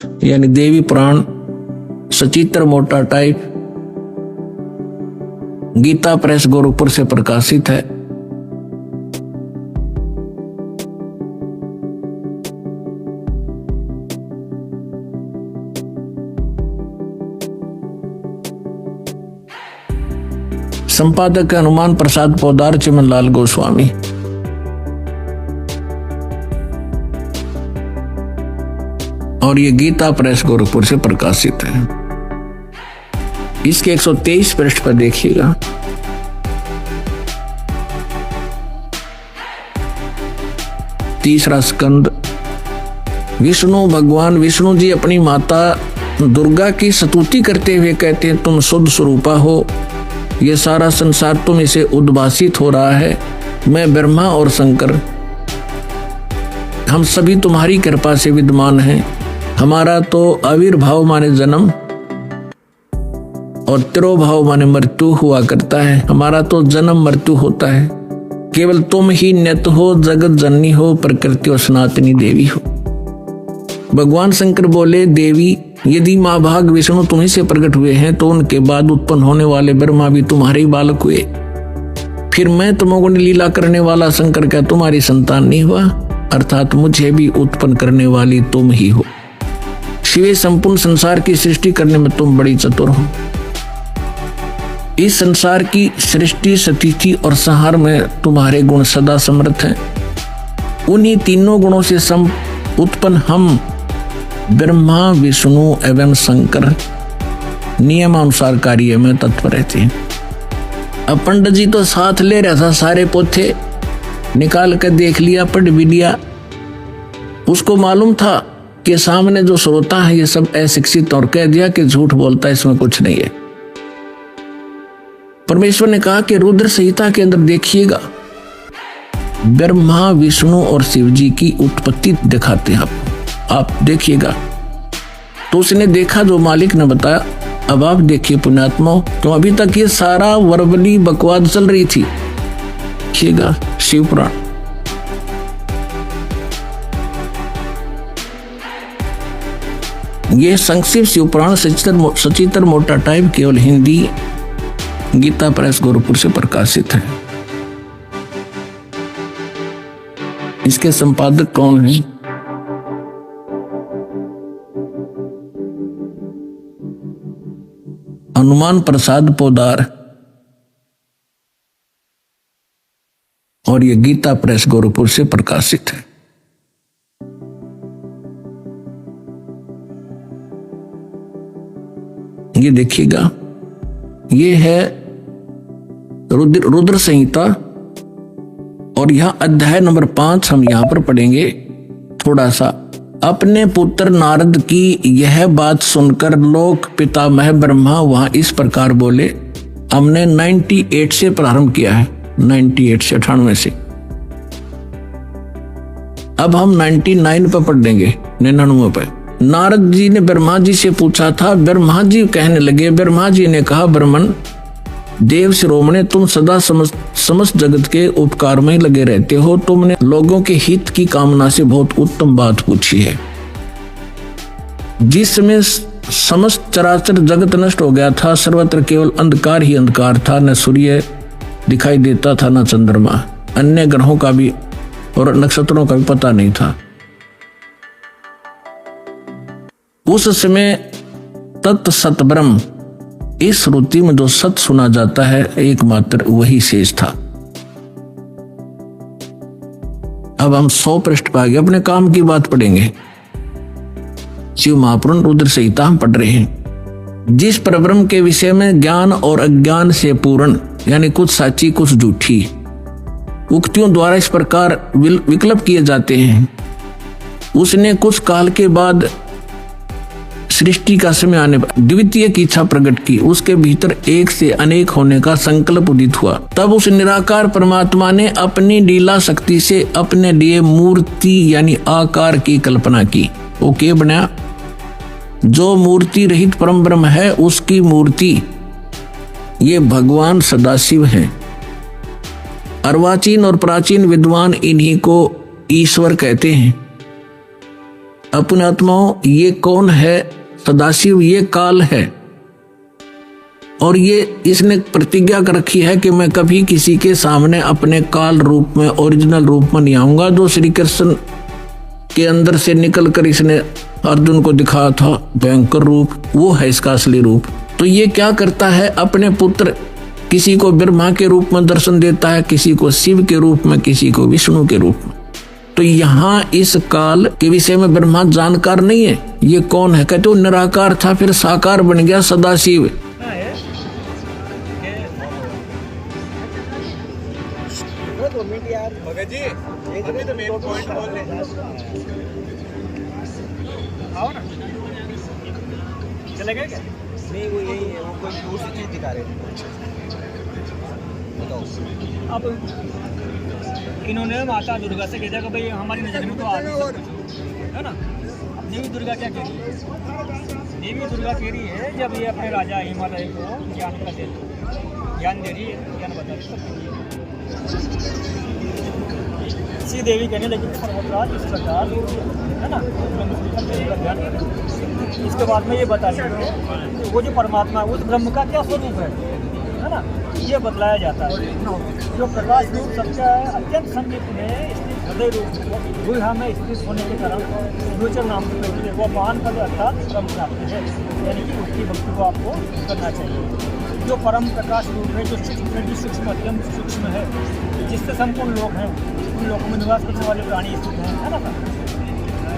यानी देवी पुराण सचित्र मोटा टाइप, गीता प्रेस गोरखपुर से प्रकाशित है। संपादक हनुमान प्रसाद पोदार, चिमनलाल गोस्वामी। और ये गीता प्रेस गोरखपुर से प्रकाशित है। इसके 123 पृष्ठ पर देखिएगा। तीसरा स्कंद। विष्णु भगवान विष्णु जी अपनी माता दुर्गा की स्तुति करते हुए कहते हैं, तुम शुद्ध स्वरूपा हो, ये सारा संसार तुम इसे उद्भासित हो रहा है। मैं ब्रह्मा और शंकर हम सभी तुम्हारी कृपा से विद्यमान हैं। हमारा तो आविर्भाव माने जन्म और तिरोभाव माने मृत्यु हुआ करता है। हमारा तो जन्म मृत्यु होता है। केवल तुम ही नित्य हो, जगत जननी हो, प्रकृति और सनातनी देवी हो। भगवान शंकर बोले, देवी यदि माँ भाग विष्णु तुम्ही से प्रकट हुए हैं तो उनके बाद उत्पन्न होने वाले ब्रह्मा भी तुम्हारे ही बालक हुए। फिर मैं तमोगुण लीला करने वाला शंकर क्या तुम्हारी संतान नहीं हुआ? अर्थात मुझे भी उत्पन्न करने वाली तुम ही हो। शिवे संपूर्ण संसार की सृष्टि करने में तुम बड़ी चतुर हो। इस संसार की सृष्टि, स्थिति और संहार में तुम्हारे गुण सदा समर्थ हैं। उन्हीं तीनों गुणों से उत्पन्न हम ब्रह्मा, विष्णु एवं शंकर नियमानुसार कार्य में तत्पर रहते हैं। अब पंडित जी तो साथ ले रहा था, सारे पोथे निकाल कर देख लिया, पढ़ भी लिया। उसको मालूम था कि सामने जो श्रोता है ये सब अशिक्षित, और कह दिया कि झूठ बोलता है, इसमें कुछ नहीं है। परमेश्वर ने कहा कि रुद्र संहिता के अंदर देखिएगा, ब्रह्मा, विष्णु और शिव जी की उत्पत्ति दिखाते हैं आप देखिएगा। तो उसने देखा जो मालिक ने बताया। अब आप देखिए पुण्यात्मा, तो अभी तक ये सारा वर्बली बकवाद चल रही थी। देखिएगा शिव पुराण। ये संक्षिप्त शिव पुराण सचित्र मोटा टाइप, केवल हिंदी, गीता प्रेस गोरखपुर से प्रकाशित है। इसके संपादक कौन है? हनुमान प्रसाद पोदार। और ये गीता प्रेस गोरखपुर से प्रकाशित है। ये देखिएगा, ये है रुद्र संहिता, और यहां अध्याय नंबर 5 हम यहां पर पढ़ेंगे थोड़ा सा। अपने पुत्र नारद की यह बात सुनकर लोक पितामह ब्रह्मा वहां इस प्रकार बोले। हमने 98 से प्रारंभ किया है, 98 से 98 से। अब हम 99 पर पढ़ देंगे, 99 पर। नारद जी ने ब्रह्मा जी से पूछा था। ब्रह्मा जी कहने लगे, ब्रह्मा जी ने कहा, ब्रह्मन देव शिरोमणि, तुम सदा समस्त जगत के उपकार में लगे रहते हो। तुमने लोगों के हित की कामना से बहुत उत्तम बात पूछी है। जिस समय समस्त चराचर जगत नष्ट हो गया था, सर्वत्र केवल अंधकार ही अंधकार था। न सूर्य दिखाई देता था, न चंद्रमा, अन्य ग्रहों का भी और नक्षत्रों का भी पता नहीं था। उस समय तत् सत ब्रह्म, इस श्रुति में जो सत सुना जाता है एकमात्र वही शेष था। अब हम 100 पृष्ठ पर आगे अपने काम की बात पढ़ेंगे। शिव महापुराण रुद्र संहिता हम पढ़ रहे हैं। जिस परब्रह्म के विषय में ज्ञान और अज्ञान से पूर्ण, यानी कुछ साची कुछ झूठी उक्तियों द्वारा इस प्रकार विकल्प किए जाते हैं, उसने कुछ काल के बाद सृष्टि का समय आने पर द्वितीय की इच्छा प्रकट की। उसके भीतर एक से अनेक होने का संकल्प उदित हुआ। तब उस निराकार परमात्मा ने अपनी लीला शक्ति से अपने लिए मूर्ति यानी आकार की कल्पना की। वो क्या बना? जो मूर्ति रहित परम ब्रह्म है उसकी मूर्ति ये भगवान सदाशिव हैं। अर्वाचीन और प्राचीन विद्वान इन्हीं को ईश्वर कहते हैं। अपने आत्माओं, ये कौन है? सदाशिव ये काल है, और ये इसने प्रतिज्ञा कर रखी है कि मैं कभी किसी के सामने अपने काल रूप में, ओरिजिनल रूप में नहीं आऊंगा। जो श्री कृष्ण के अंदर से निकलकर इसने अर्जुन को दिखाया था भयंकर रूप, वो है इसका असली रूप। तो ये क्या करता है? अपने पुत्र, किसी को ब्रह्मा के रूप में दर्शन देता है, किसी को शिव के रूप में, किसी को विष्णु के रूप में। तो यहाँ इस काल के विषय में ब्रह्मा जानकार नहीं है। ये कौन है? कहते वो निराकार था, फिर साकार बन गया सदाशिव। भगत जी अभी तो मेन पॉइंट बोल रहे हैं। आओ ना, चले गए क्या? नहीं, वो यही है, वो कोई दूसरी चीज दिखा रहे हैं। बताओ। अब इन्होंने माता दुर्गा से कहा कि भाई हमारी नजर में तो आ है ना। अब देवी दुर्गा क्या कह रही है? देवी दुर्गा कह रही है जब ये अपने राजा हिमालय को ज्ञान का ज्ञान दे रही है, ज्ञान बता रही है। श्री देवी कहने लगी पर्वतराज इस प्रकार है ना, इसके बाद में ये बता देंगे वो जो परमात्मा है उस ब्रह्म का क्या स्वरूप है ना, ये बतलाया जाता है। जो प्रकाश रूप सच्चा है, अत्यंत संगीत में स्थित हृदय रूप गुहा में स्थित होने के कारण गोचर नाम से वो महान पद अर्थात ब्रह्म प्राप्त है, यानी कि उसकी भक्ति को आपको करना चाहिए। जो परम प्रकाश रूप है, जो सूक्ष्म अत्यंत सूक्ष्म है, जिससे संपूर्ण लोग हैं, उन लोगों में निवास करने वाले प्राणी स्थित हैं, है ना सर।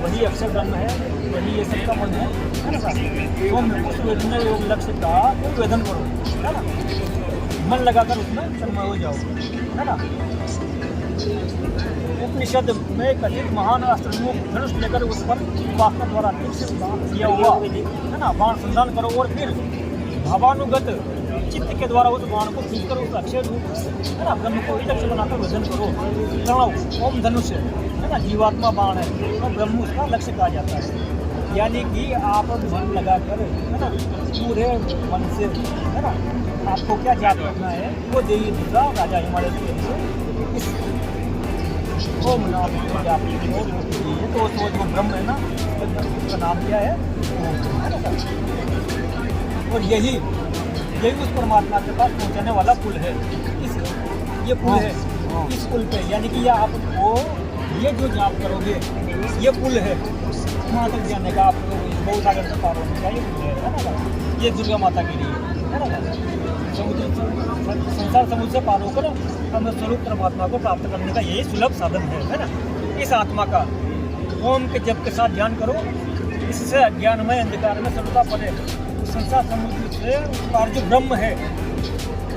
वही अक्षर ब्रह्म है, वही ये सबका मन है ना सर। तो उस वेदना योग लक्ष्य का वेदन करो, है ना, मन लगाकर उसमें तन्मय हो जाओ, है ना। उपनिषद में कथित महान अस्त्र धनुष लेकर उस पर वास्तव द्वारा किया हुआ है ना बाण संधान करो, और फिर भावानुगत चित्त के द्वारा उस बाण को खींचकर उस अक्षय रूप है ना ब्रह्म को लक्ष्य बनाकर वजन करो। प्रणव ओम धनुष है ना, जीवात्मा बाण है, तो ब्रह्म उसका लक्ष्य कहा जाता है। यानी कि आप मन लगाकर है ना पूरे मन से है ना आपको क्या जाप करना है, वो देवी दुर्गा राजा हिमालय से इस ओम नाम को जाप कीजिए। तो जो ब्रह्म है ना उसका नाम क्या है, ओम, है ना सर। और यही उस परमात्मा के पास पहुंचाने वाला पुल है। ये पुल है, इस पुल पे यानी कि आपको ये जो जाप करोगे ये पुल है वहाँ तक जाने का, आपको बहुत सागर से पार होने का ये पुल है ना। ये दुर्गा माता के लिए है ना। समुद्र संसार समुद्र से पार होकर हम स्वरूप परमात्मा को प्राप्त करने का यही सुलभ साधन है ना। इस आत्मा का ओम के जप के साथ ध्यान करो, इससे अज्ञानमय अंधकार में सर्वता पड़े संसार समुद्र से पार जो ब्रह्म है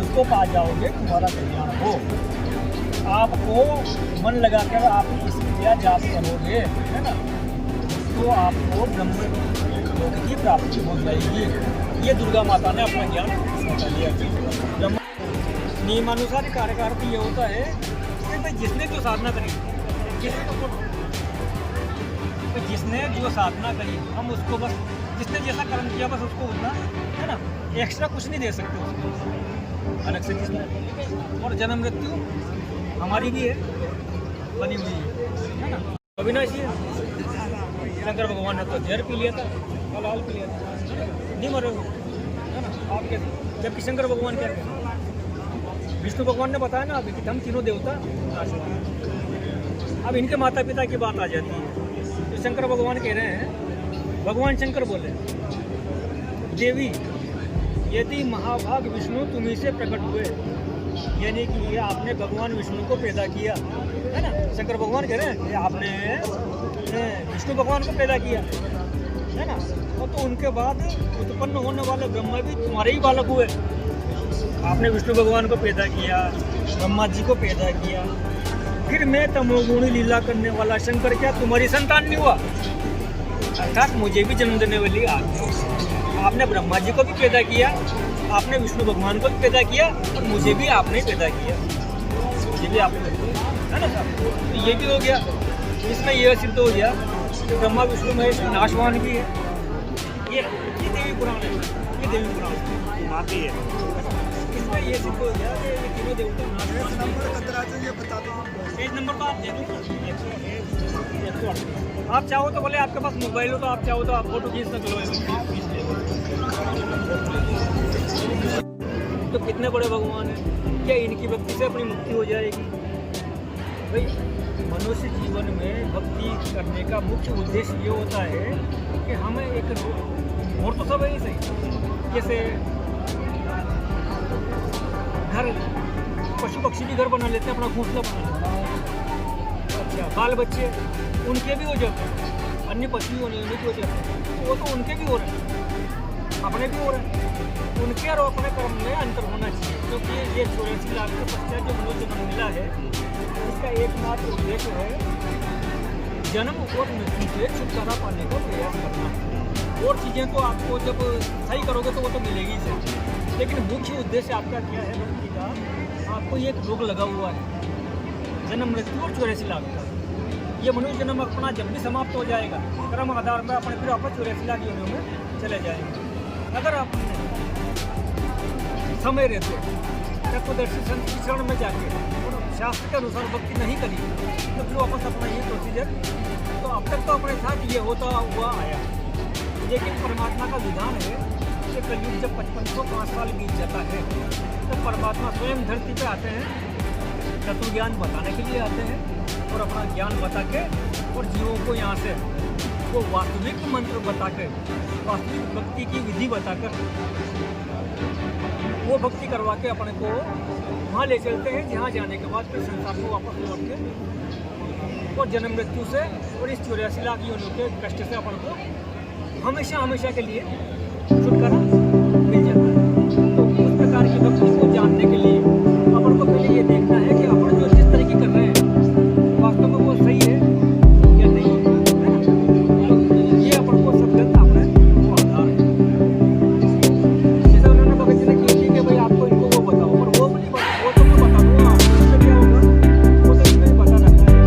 उसको पा जाओगे, तुम्हारा कल्याण हो। आपको मन लगाकर आप इस क्रिया जाप करोगे है ना, तो आपको ब्रह्म लोक की प्राप्ति हो जाएगी। ये दुर्गा माता ने अपना ज्ञान बता दिया। नियमानुसार कार्यकार भी ये होता है कि भाई जिसने जो साधना करी, जिसने जो साधना करी हम उसको बस, जिसने जैसा कर्म किया बस उसको उतना है ना, एक्स्ट्रा कुछ नहीं दे सकते उसको अलग से किसने। और जन्म मृत्यु हमारी भी है, बनी हुई है ना, अविनाशी है। शंकर भगवान ने तो जहर पी लिया था, लाल पी लिया था, नहीं मरे हो है ना आपके। जबकि शंकर भगवान क्या कहते, विष्णु भगवान ने बताया ना अभी कि हम तीनों देवता नाश होंगे। अब इनके माता पिता की बात आ जाती है, तो शंकर भगवान कह रहे हैं, भगवान शंकर बोले, देवी यदि महाभाग विष्णु तुम्ही से प्रकट हुए, यानी कि ये आपने भगवान विष्णु को पैदा किया है ना। शंकर भगवान कह रहे हैं कि आपने विष्णु भगवान को पैदा किया है ना, और तो उनके बाद उत्पन्न होने वाले ब्रह्मा भी तुम्हारे ही बालक हुए। आपने विष्णु भगवान को पैदा किया, ब्रह्मा जी को पैदा किया, फिर मैं तमोगुणी लीला करने वाला शंकर क्या तुम्हारी संतान नहीं हुआ? अर्थात मुझे भी जन्म देने वाली आपने ब्रह्मा जी को भी पैदा किया, आपने विष्णु भगवान को भी पैदा किया, और मुझे भी आपने पैदा किया, मुझे भी आपने है ना साहब। तो ये भी हो गया, इसमें यह सिद्ध हो गया कि ब्रह्मा विष्णु महेश नाशवान भी है। ये देवी पुराण है, ये देवी पुराण माती है। इसमें ये सिद्ध हो गया कि ये तीनों देवता नाश है। नंबर 15 ये बता दो, पेज नंबर तो आप दे दो, 108। आप चाहो तो बोले आपके पास मोबाइल हो तो आप चाहो तो आप फोटो खींच सकते हो। तो कितने बड़े भगवान हैं, क्या इनकी भक्ति से अपनी मुक्ति हो जाएगी? भाई मनुष्य जीवन में भक्ति करने का मुख्य उद्देश्य ये होता है कि हमें एक और तो सब है सही, जैसे घर पशु पक्षी भी घर बना लेते हैं, अपना घोंसला बना लेते हैं। अच्छा बाल बच्चे उनके भी हो जाते हैं, अन्य पशु होने भी हो जाते हैं, वो तो उनके भी हो रहे हैं, अपने भी हो रहे हैं। उनके और अपने कर्म में अंतर होना चाहिए, क्योंकि ये 84 लाख के पश्चात जो मनुष्य जन्म मिला है इसका एकमात्र उद्देश्य है जन्म और मृत्यु से छुटकारा पाने का प्रयास करना। और चीज़ें तो आपको जब सही करोगे तो वो तो मिलेगी ही, लेकिन मुख्य उद्देश्य आपका क्या है भक्ति का? आपको ये एक रोग लगा हुआ है जन्म मृत्यु और 84 लाख का। ये मनुष्य जन्म अपना जब भी समाप्त हो जाएगा कर्म आधार पर अपने फिर वापस 84 लाख योनियों में चले जाएंगे। अगर आप समय रहते तत्वदर्शी संत की शरण में जाके और शास्त्र के अनुसार भक्ति नहीं करी तो फिर वापस अपना ये प्रोसीजर, तो अब तक तो अपने साथ ये होता हुआ आया। लेकिन परमात्मा का विधान है कि कलयुग जब 5505 साल बीत जाता है तब परमात्मा स्वयं धरती पे आते हैं, तत्व ज्ञान बताने के लिए आते हैं और अपना ज्ञान बता के और जीवों को यहाँ से वो वास्तविक मंत्र बता के, वास्तविक भक्ति की विधि बताकर वो भक्ति करवा के अपने को वहाँ ले चलते हैं, जहाँ जाने के बाद फिर संसार को वापस लौट के और जन्म मृत्यु से और इस 84 लाख योनियों के कष्ट से अपन को हमेशा हमेशा के लिए छुटकारा मिल जाता है। तो उस प्रकार की भक्ति को जानने के लिए अपन को पहले ये देखना है कि अपन जो जिस तरह की कर रहे हैं वास्तव में वो सही है या नहीं है, तो ये अपन को सब गलत अपने वो आधार है। जैसे उन्होंने भगत जी ने की थी कि भाई आपको इनको वो बताओ, पर वो नहीं वो तो मैं बता दूँगा, उससे क्या होगा वो तो इसमें बता रखा है।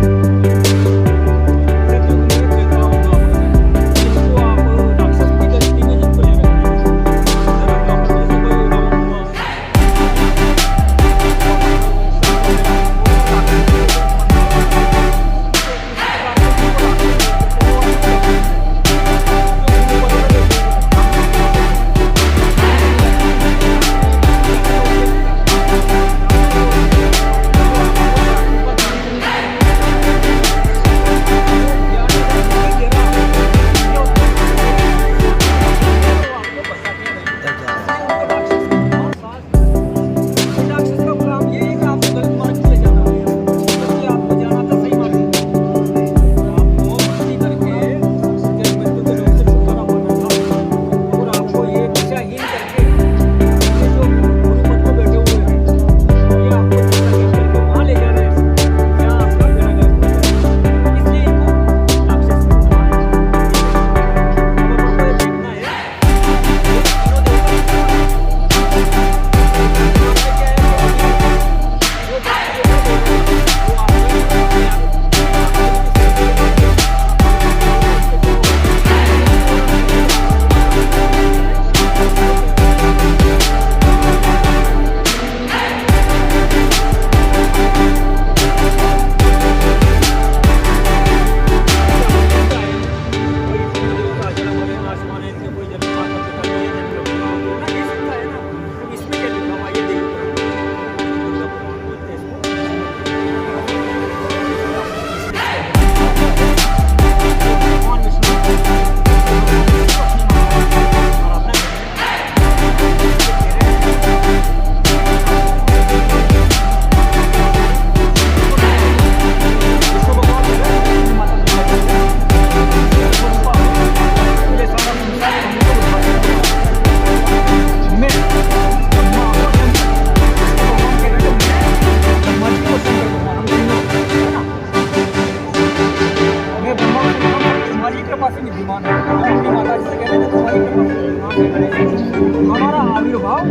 हमारा आविर्भाव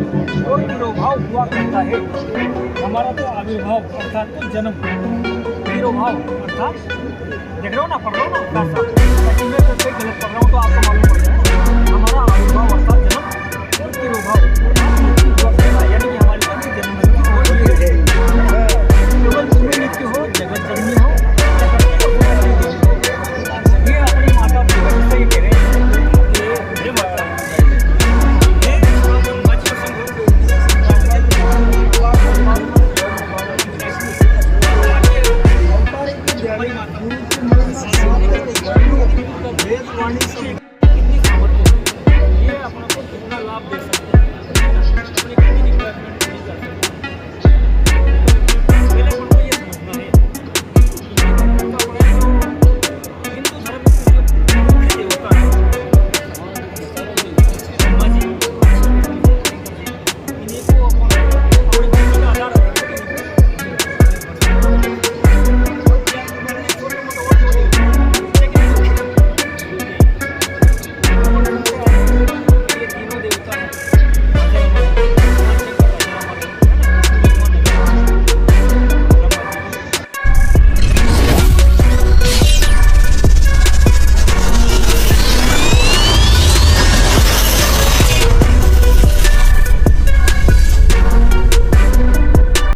और तिरोभाव हुआ करता है। हमारा तो आविर्भाव अर्थात तो जन्म, तिरोभाव अर्थात देख रहे हो ना, पढ़ रहे हो ना, मैं गलत पढ़ रहा हूँ तो आपको मालूम पड़ जाए।